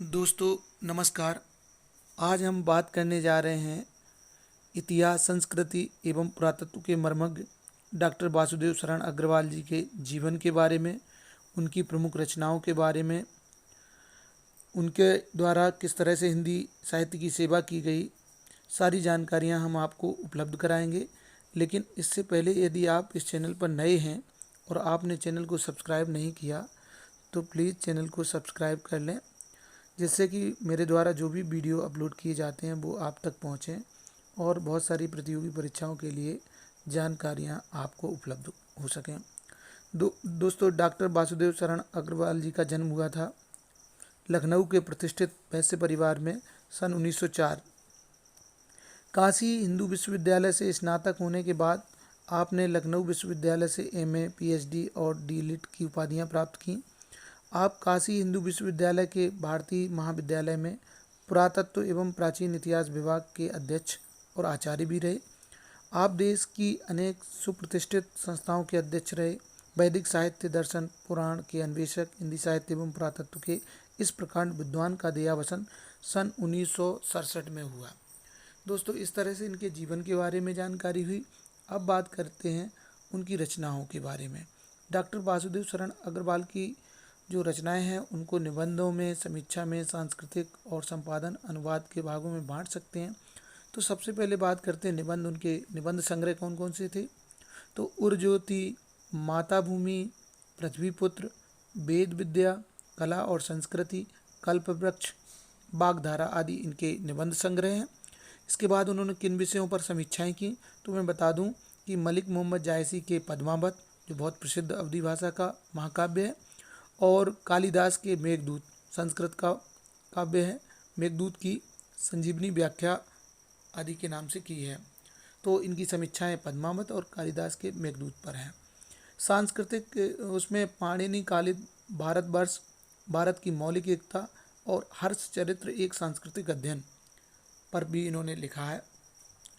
दोस्तों नमस्कार। आज हम बात करने जा रहे हैं इतिहास, संस्कृति एवं पुरातत्व के मर्मज्ञ डॉक्टर वासुदेव शरण अग्रवाल जी के जीवन के बारे में, उनकी प्रमुख रचनाओं के बारे में, उनके द्वारा किस तरह से हिंदी साहित्य की सेवा की गई, सारी जानकारियां हम आपको उपलब्ध कराएंगे। लेकिन इससे पहले यदि आप इस चैनल पर नए हैं और आपने चैनल को सब्सक्राइब नहीं किया तो प्लीज़ चैनल को सब्सक्राइब कर लें, जिससे कि मेरे द्वारा जो भी वीडियो अपलोड किए जाते हैं वो आप तक पहुँचें और बहुत सारी प्रतियोगी परीक्षाओं के लिए जानकारियां आपको उपलब्ध हो सकें। दोस्तों, डॉक्टर वासुदेव शरण अग्रवाल जी का जन्म हुआ था लखनऊ के प्रतिष्ठित वैश्य परिवार में सन 1904। काशी हिंदू विश्वविद्यालय से स्नातक होने के बाद आपने लखनऊ विश्वविद्यालय से एमए, पीएचडी और डीलिट की उपाधियां प्राप्त की। आप काशी हिंदू विश्वविद्यालय के भारतीय महाविद्यालय में पुरातत्व एवं प्राचीन इतिहास विभाग के अध्यक्ष और आचार्य भी रहे। आप देश की अनेक सुप्रतिष्ठित संस्थाओं के अध्यक्ष रहे। वैदिक साहित्य, दर्शन, पुराण के अन्वेषक, हिंदी साहित्य एवं पुरातत्व के इस प्रकांड विद्वान का देहावसान सन 1967 में हुआ। दोस्तों, इस तरह से इनके जीवन के बारे में जानकारी हुई। अब बात करते हैं उनकी रचनाओं के बारे में। डॉक्टर वासुदेव शरण अग्रवाल की जो रचनाएं हैं उनको निबंधों में, समीक्षा में, सांस्कृतिक और संपादन, अनुवाद के भागों में बांट सकते हैं। तो सबसे पहले बात करते हैं निबंध। उनके निबंध संग्रह कौन कौन से थे? तो उर्ज्योति, माताभूमि, पृथ्वीपुत्र, वेद विद्या, कला और संस्कृति, कल्पवृक्ष, बागधारा आदि इनके निबंध संग्रह हैं। इसके बाद उन्होंने किन विषयों पर समीक्षाएं की? तो मैं बता दूं कि मलिक मोहम्मद जायसी के पद्मावत, जो बहुत प्रसिद्ध अवधी भाषा का महाकाव्य है, और कालिदास के मेघदूत, संस्कृत का काव्य है, मेघदूत की संजीवनी व्याख्या आदि के नाम से की है। तो इनकी समीक्षाएं पद्मावत और कालिदास के मेघदूत पर हैं। सांस्कृतिक उसमें पाणिनि कालिद, भारतवर्ष, भारत की मौलिक एकता और हर्ष चरित्र एक सांस्कृतिक अध्ययन पर भी इन्होंने लिखा है।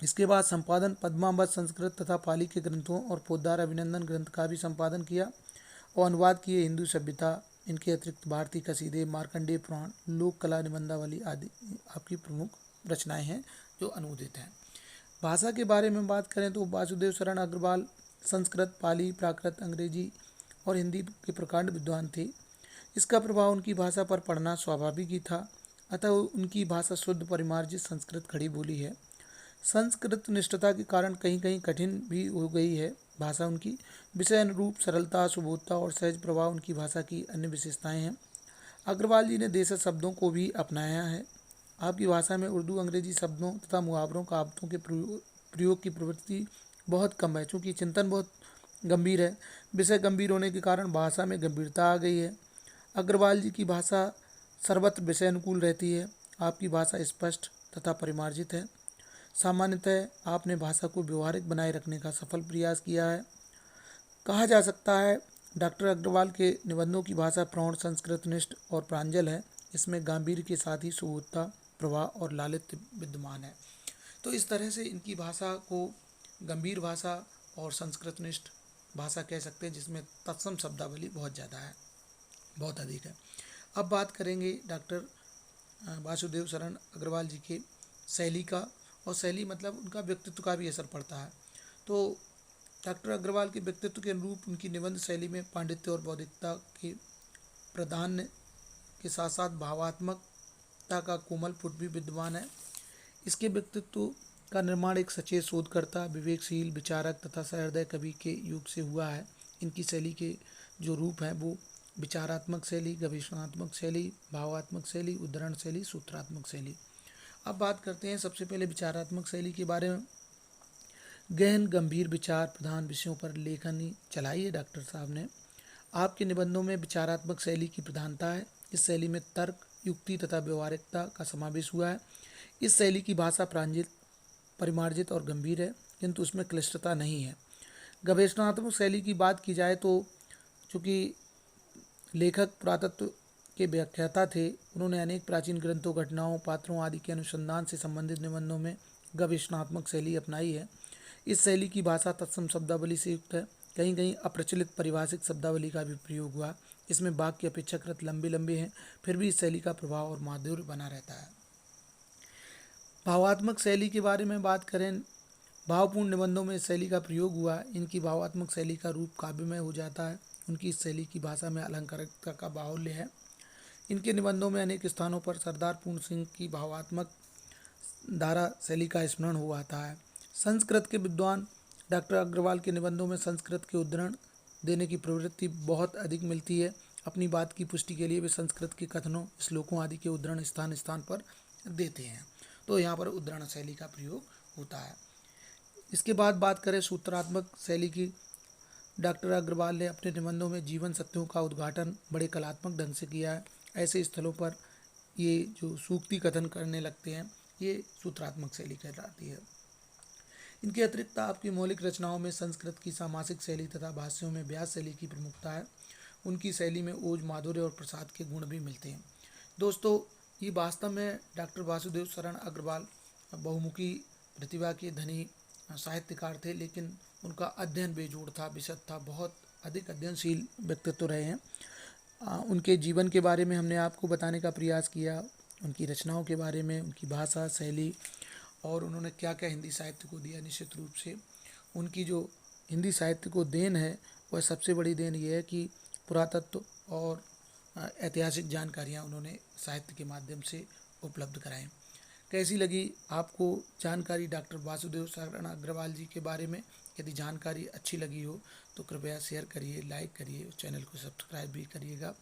इसके बाद संपादन, पद्मावत संस्कृत तथा पाली के ग्रंथों और पोद्दार अभिनंदन ग्रंथ का भी संपादन किया और अनुवाद किए। हिंदू सभ्यता, इनके अतिरिक्त भारतीय कसीदे, मार्कंडेय पुराण, लोक कला निबंधावली आदि आपकी प्रमुख रचनाएं हैं जो अनुदित हैं। भाषा के बारे में बात करें तो वासुदेव शरण अग्रवाल संस्कृत, पाली, प्राकृत, अंग्रेजी और हिंदी के प्रकांड विद्वान थे। इसका प्रभाव उनकी भाषा पर पड़ना स्वाभाविक ही था, अतः उनकी भाषा शुद्ध परिमार्जित संस्कृत खड़ी बोली है। संस्कृत निष्ठता के कारण कहीं कहीं कठिन भी हो गई है भाषा उनकी। विषय अनुरूप सरलता, सुबोधता और सहज प्रभाव उनकी भाषा की अन्य विशेषताएं हैं। अग्रवाल जी ने देशज शब्दों को भी अपनाया है। आपकी भाषा में उर्दू, अंग्रेजी शब्दों तथा मुहावरों, कहावतों के प्रयोग की प्रवृत्ति बहुत कम है, चूँकि चिंतन बहुत गंभीर है। विषय गंभीर होने के कारण भाषा में गंभीरता आ गई है। अग्रवाल जी की भाषा सर्वत्र विषय अनुकूल रहती है। आपकी भाषा स्पष्ट तथा परिमार्जित है। सामान्यतः आपने भाषा को व्यवहारिक बनाए रखने का सफल प्रयास किया है। कहा जा सकता है डॉक्टर अग्रवाल के निबंधों की भाषा प्रौढ़, संस्कृतनिष्ठ और प्रांजल है। इसमें गांधीर्य के साथ ही सुबोधता, प्रवाह और लालित्य विद्यमान है। तो इस तरह से इनकी भाषा को गंभीर भाषा और संस्कृतनिष्ठ भाषा कह सकते हैं, जिसमें तत्सम शब्दावली बहुत ज़्यादा है, बहुत अधिक है। अब बात करेंगे डॉक्टर वासुदेव शरण अग्रवाल जी के शैली का, और शैली मतलब उनका व्यक्तित्व का भी असर पड़ता है। तो डॉक्टर अग्रवाल के व्यक्तित्व के अनुरूप उनकी निबंध शैली में पांडित्य और बौद्धिकता के प्राधान्य के साथ साथ भावात्मकता का कोमल पुट भी विद्यमान है। इसके व्यक्तित्व का निर्माण एक सचेत शोधकर्ता, विवेकशील, विचारक तथा सहृदय कवि के युग से हुआ है। इनकी शैली के जो रूप हैं वो विचारात्मक शैली, गवेषणात्मक शैली, भावात्मक शैली, उद्धरण शैली, सूत्रात्मक शैली। अब बात करते हैं सबसे पहले विचारात्मक शैली के बारे में। गहन गंभीर विचार प्रधान विषयों पर लेखनी चलाई है डॉक्टर साहब ने। आपके निबंधों में विचारात्मक शैली की प्रधानता है। इस शैली में तर्क, युक्ति तथा व्यवहारिकता का समावेश हुआ है। इस शैली की भाषा प्रांजित, परिमार्जित और गंभीर है, किंतु उसमें क्लिष्टता नहीं है। गवेषणात्मक शैली की बात की जाए तो चूँकि लेखक पुरातत्व के व्याख्याता थे, उन्होंने अनेक प्राचीन ग्रंथों, घटनाओं, पात्रों आदि के अनुसंधान से संबंधित निबंधों में गवेषणात्मक शैली अपनाई है। इस शैली की भाषा तत्सम शब्दावली से युक्त है। कहीं कहीं अप्रचलित परिभाषिक शब्दावली का भी प्रयोग हुआ, इसमें वाक्य अपेक्षाकृत लंबे लंबे हैं, फिर भी इस शैली का प्रभाव और माधुर्य बना रहता है। भावात्मक शैली के बारे में बात करें, भावपूर्ण निबंधों में इस शैली का प्रयोग हुआ। इनकी भावात्मक शैली का रूप काव्यमय हो जाता है। उनकी इस शैली की भाषा में अलंकारिकता का बाहुल्य है। इनके निबंधों में अनेक स्थानों पर सरदार पूर्ण सिंह की भावात्मक धारा शैली का स्मरण हो आता है। संस्कृत के विद्वान डॉक्टर अग्रवाल के निबंधों में संस्कृत के उद्धरण देने की प्रवृत्ति बहुत अधिक मिलती है। अपनी बात की पुष्टि के लिए वे संस्कृत के कथनों, श्लोकों आदि के उद्धरण स्थान स्थान पर देते हैं। तो यहाँ पर उद्धरण शैली का प्रयोग होता है। इसके बाद बात करें सूत्रात्मक शैली की, डॉक्टर अग्रवाल ने अपने निबंधों में जीवन सत्यों का उद्घाटन बड़े कलात्मक ढंग से किया है। ऐसे स्थलों पर ये जो सूक्ति कथन करने लगते हैं, ये सूत्रात्मक शैली कहलाती है। इनके अतिरिक्त आपकी मौलिक रचनाओं में संस्कृत की सामासिक शैली तथा भाष्यों में व्यास शैली की प्रमुखता है। उनकी शैली में ओज, माधुर्य और प्रसाद के गुण भी मिलते हैं। दोस्तों, ये वास्तव में डॉक्टर वासुदेव शरण अग्रवाल बहुमुखी प्रतिभा के धनी साहित्यकार थे, लेकिन उनका अध्ययन बेजोड़ था, विशद था, बहुत अधिक अध्ययनशील व्यक्तित्व रहे हैं। उनके जीवन के बारे में हमने आपको बताने का प्रयास किया, उनकी रचनाओं के बारे में, उनकी भाषा शैली और उन्होंने क्या क्या हिंदी साहित्य को दिया। निश्चित रूप से उनकी जो हिंदी साहित्य को देन है, वह सबसे बड़ी देन ये है कि पुरातत्व और ऐतिहासिक जानकारियाँ उन्होंने साहित्य के माध्यम से उपलब्ध कराएं। कैसी लगी आपको जानकारी डॉक्टर वासुदेव शरण अग्रवाल जी के बारे में? यदि जानकारी अच्छी लगी हो तो कृपया शेयर करिए, लाइक करिए, चैनल को सब्सक्राइब भी करिएगा।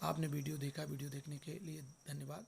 आपने वीडियो देखा, वीडियो देखने के लिए धन्यवाद।